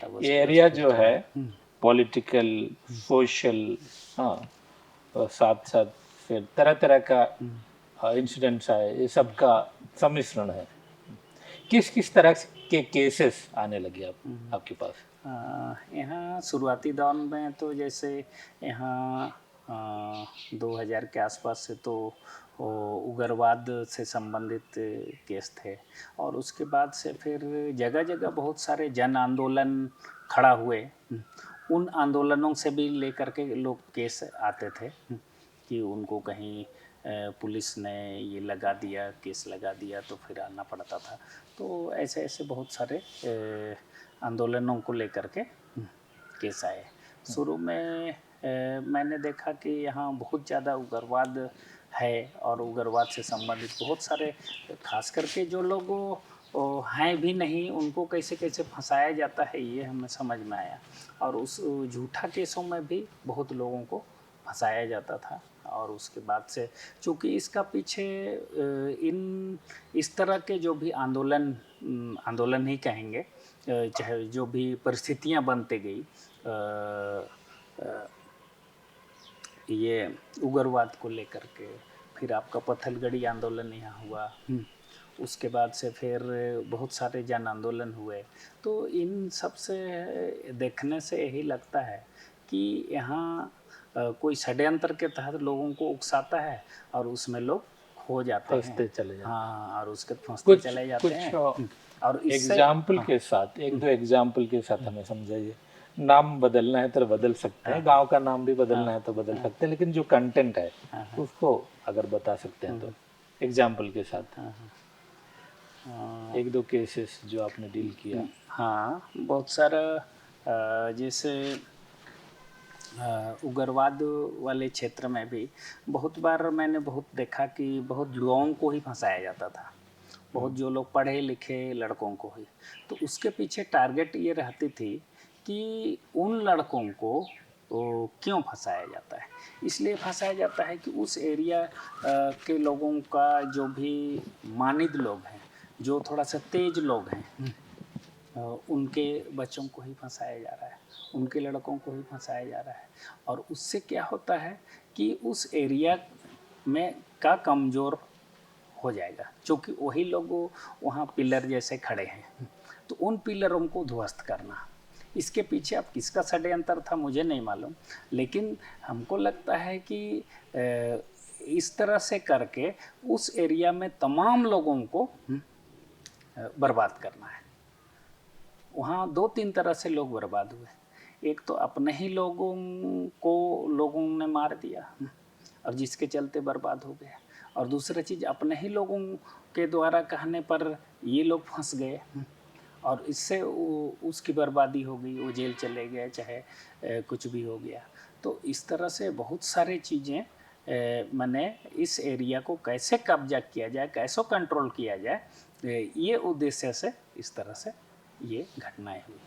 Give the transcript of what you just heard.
तब ये उसको एरिया जो है हम्म, पॉलिटिकल, सोशल, हाँ, और साथ साथ फिर तरह तरह का इंसिडेंट्स आए, ये सब का सम्मिश्रण है। किस किस तरह के केसेस आने लगे आपके पास? यहाँ शुरुआती दौर में तो जैसे यहाँ 2000 के आसपास से तो उग्रवाद से संबंधित केस थे, और उसके बाद से फिर जगह जगह बहुत सारे जन आंदोलन खड़ा हुए। उन आंदोलनों से भी लेकर के लोग केस आते थे कि उनको कहीं पुलिस ने ये लगा दिया, केस लगा दिया, तो फिर आना पड़ता था। तो ऐसे ऐसे बहुत सारे आंदोलनों को लेकर के केस आए। शुरू में मैंने देखा कि यहाँ बहुत ज़्यादा उग्रवाद है, और उग्रवाद से संबंधित बहुत सारे, खास करके जो लोग हैं भी नहीं, उनको कैसे कैसे फंसाया जाता है ये हमें समझ में आया। और उस झूठा केसों में भी बहुत लोगों को फंसाया जाता था। और उसके बाद से चूँकि इसका पीछे इन इस तरह के जो भी आंदोलन ही कहेंगे, चाहे जो भी परिस्थितियां बनते गई, ये उग्रवाद को लेकर के, फिर आपका पत्थलगड़ी आंदोलन यहाँ हुआ, उसके बाद से फिर बहुत सारे जन आंदोलन हुए। तो इन सब से देखने से यही लगता है कि यहाँ कोई षड्यंत्र के तहत लोगों को उकसाता है, और उसमें लोग खो जाते हैं। फंसते चले जाते हैं। हाँ, और उसके फंसते चले जाते कुछ हैं। और इससे एग्जाम्पल के साथ, एक दो एग्जाम्पल के साथ हमें समझाइए। नाम बदलना है तो बदल सकते हैं, गांव का नाम भी बदलना है तो बदल सकते हैं, लेकिन जो कंटेंट है उसको अगर बता सकते हैं तो एग्जाम्पल के साथ। एक दो केसेस जो आपने डील किया। हाँ, बहुत सारा, जैसे उग्रवाद वाले क्षेत्र में भी बहुत बार मैंने बहुत देखा कि बहुत युवाओं को ही फंसाया जाता था, बहुत जो लोग पढ़े लिखे लड़कों को ही। तो उसके पीछे टारगेट ये रहती थी कि उन लड़कों को क्यों फंसाया जाता है। इसलिए फंसाया जाता है कि उस एरिया के लोगों का जो भी मानिद लोग हैं, जो थोड़ा सा तेज लोग हैं, उनके बच्चों को ही फंसाया जा रहा है, उनके लड़कों को ही फंसाया जा रहा है। और उससे क्या होता है कि उस एरिया में का कमज़ोर हो जाएगा, क्योंकि वही लोग वहाँ पिलर जैसे खड़े हैं, तो उन पिलरों को ध्वस्त करना। इसके पीछे अब किसका षड्यंत्र था मुझे नहीं मालूम, लेकिन हमको लगता है कि इस तरह से करके उस एरिया में तमाम लोगों को बर्बाद करना है। वहाँ 2-3 तरह से लोग बर्बाद हुए। एक तो अपने ही लोगों को लोगों ने मार दिया, और जिसके चलते बर्बाद हो गया। और दूसरी चीज़, अपने ही लोगों के द्वारा कहने पर ये लोग फंस गए, और इससे उसकी बर्बादी हो गई, वो जेल चले गए, चाहे कुछ भी हो गया। तो इस तरह से बहुत सारी चीज़ें, मैंने इस एरिया को कैसे कब्जा किया जाए, कैसे कंट्रोल किया जाए, ये उद्देश्य से इस तरह से ये घटनाएं हुई।